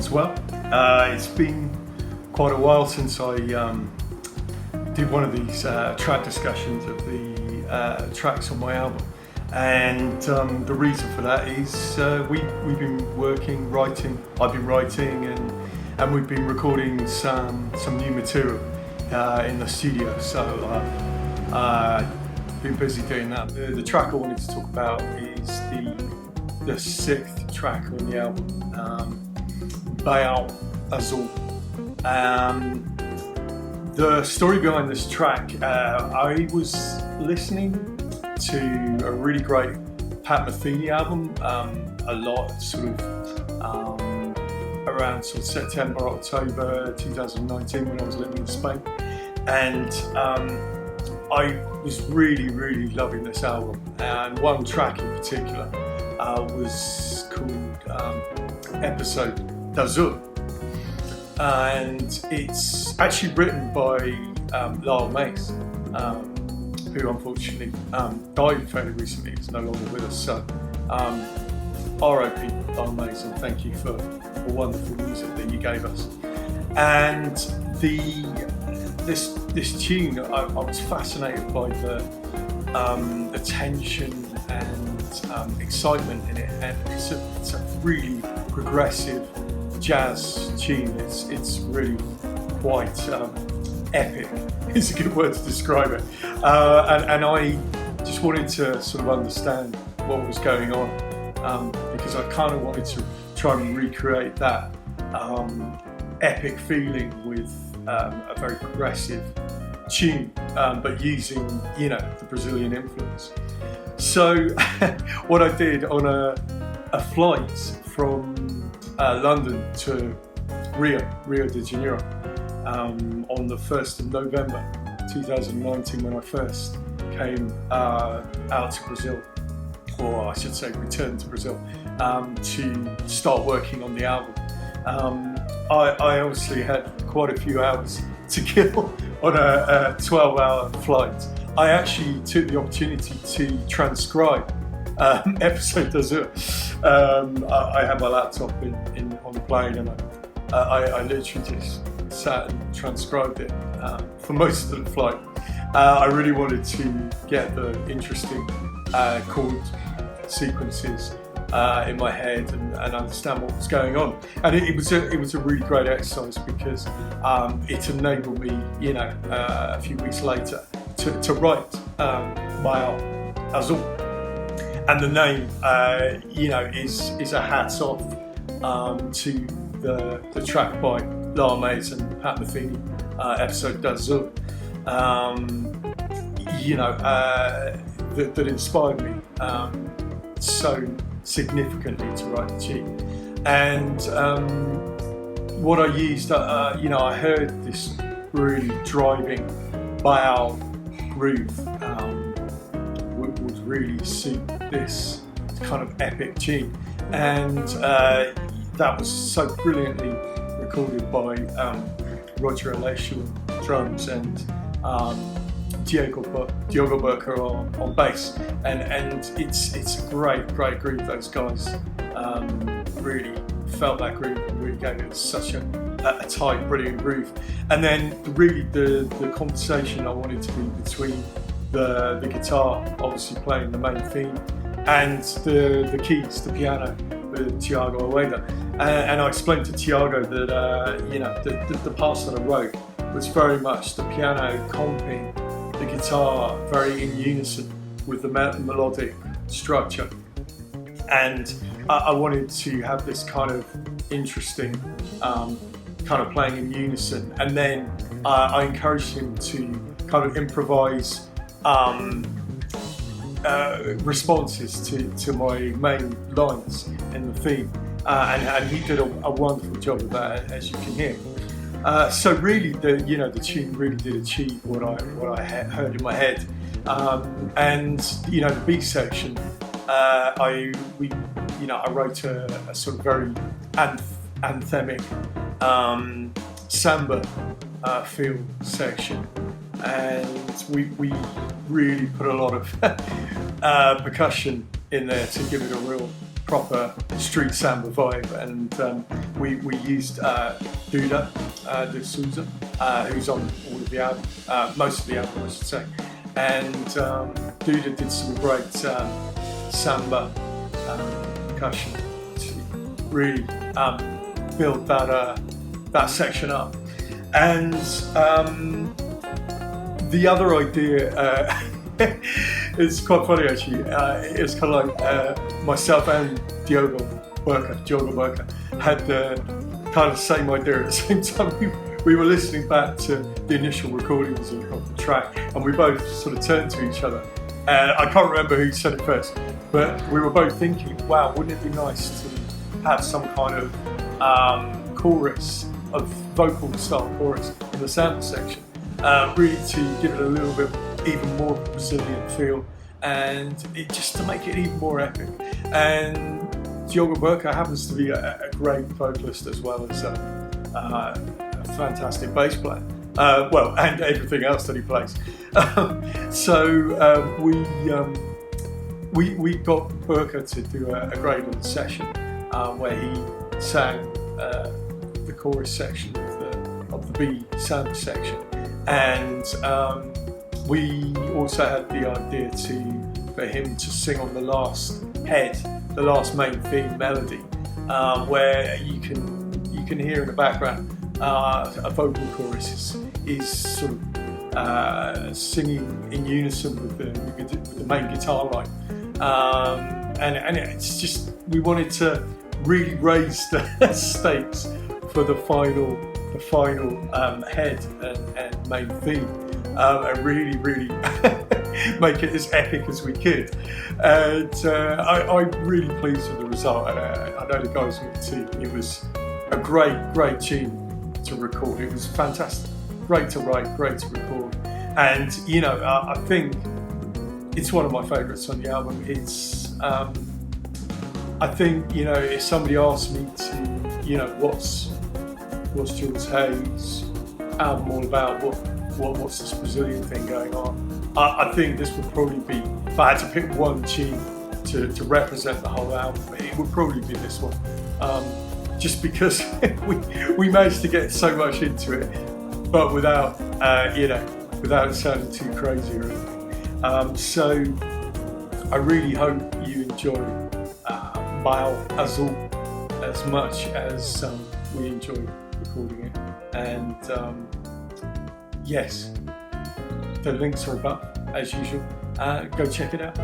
everyone's well. It's been quite a while since I did one of these track discussions of the tracks on my album, and the reason for that is we've been writing. I've been writing, and we've been recording some new material in the studio. So been busy doing that. The track I wanted to talk about is the sixth track on the album, Baião Azul. The story behind this track, I was listening to a really great Pat Metheny album a lot, sort of around sort of September, October 2019 when I was living in Spain, and I was really loving this album, and one track in particular was called Episode Azul, and it's actually written by Lyle Mays, who unfortunately died fairly recently. He's no longer with us, so R.I.P. Lyle Mays, and thank you for the wonderful music that you gave us. And this tune, I was fascinated by the tension and excitement in it, and it's a really progressive jazz tune. It's really quite epic. It's a good word to describe it, and I just wanted to sort of understand what was going on, because I kind of wanted to try and recreate that epic feeling with a very progressive tune, but using, the Brazilian influence. So what I did on a flight from London to Rio de Janeiro, on the 1st of November 2019, when I first came out to Brazil, or I should say returned to Brazil, to start working on the album. I obviously had quite a few hours to kill on a 12-hour flight. I actually took the opportunity to transcribe Episode Azul. I had my laptop on the plane, and I literally just sat and transcribed it for most of the flight. I really wanted to get the interesting chord sequences in my head and understand what was going on, and it was a really great exercise, because it enabled me, a few weeks later to write Baião Azul, and the name, is a hats off to the track by Lyle Mays and Pat Metheny, Episode Azul, that inspired me so significantly to write the tune. And what I used, I heard this really driving Baião groove would really suit this kind of epic tune, and that was so brilliantly recorded by Roger Alessio on drums and Diogo Burker on bass, and it's a great groove. Those guys really felt that groove and really gave it such a tight, brilliant groove. And then really the conversation I wanted to be between the guitar, obviously playing the main theme, and the keys, the piano with Tiago Almeida. And I explained to Tiago that the parts that I wrote was very much the piano comping the guitar very in unison with the melodic structure, and I wanted to have this kind of interesting kind of playing in unison, and then I encouraged him to kind of improvise responses to my main lines in the theme, and he did a wonderful job of that, as you can hear. So really, the tune really did achieve what I heard in my head, and the beat section, I wrote a sort of very anthemic samba feel section, and we really put a lot of percussion in there to give it a real proper street samba vibe, and we used Duda de Souza, who's on all of the album, most of the album I should say, and Duda did some great samba percussion to really build that section up. And the other idea, it's quite funny actually, it's kind of like myself and Diogo Burka had the kind of same idea at the same time. We were listening back to the initial recordings of the track, and we both sort of turned to each other, and I can't remember who said it first, but we were both thinking, wow, wouldn't it be nice to have some kind of chorus, of vocal style chorus in the sample section, really to give it a little bit even more Brazilian feel, and just to make it even more epic. And Diogo Burka happens to be a great vocalist as well as a fantastic bass player. Well, and everything else that he plays. So we got Burka to do a great little session where he sang the chorus section of the B samba section, and we also had the idea for him to sing on the last head, the last main theme melody, where you can hear in the background a vocal chorus is sort of singing in unison with the main guitar line, and it's just, we wanted to really raise the stakes for the final head and main theme, and really make it as epic as we could. And I'm really pleased with the result, and I know the guys with the team. It was a great tune to record. It was fantastic, great to write, great to record, and you know, I think it's one of my favourites on the album. It's I think, you know, if somebody asked me to, you know, what's Jules Hayes' album all about, what's this Brazilian thing going on, I think this would probably be, if I had to pick one tune to represent the whole album, it would probably be this one. Just because we managed to get so much into it, but without it sounding too crazy or anything. So I really hope you enjoy Baião Azul as much as we enjoyed recording it. And yes, the links are above as usual. Go check it out.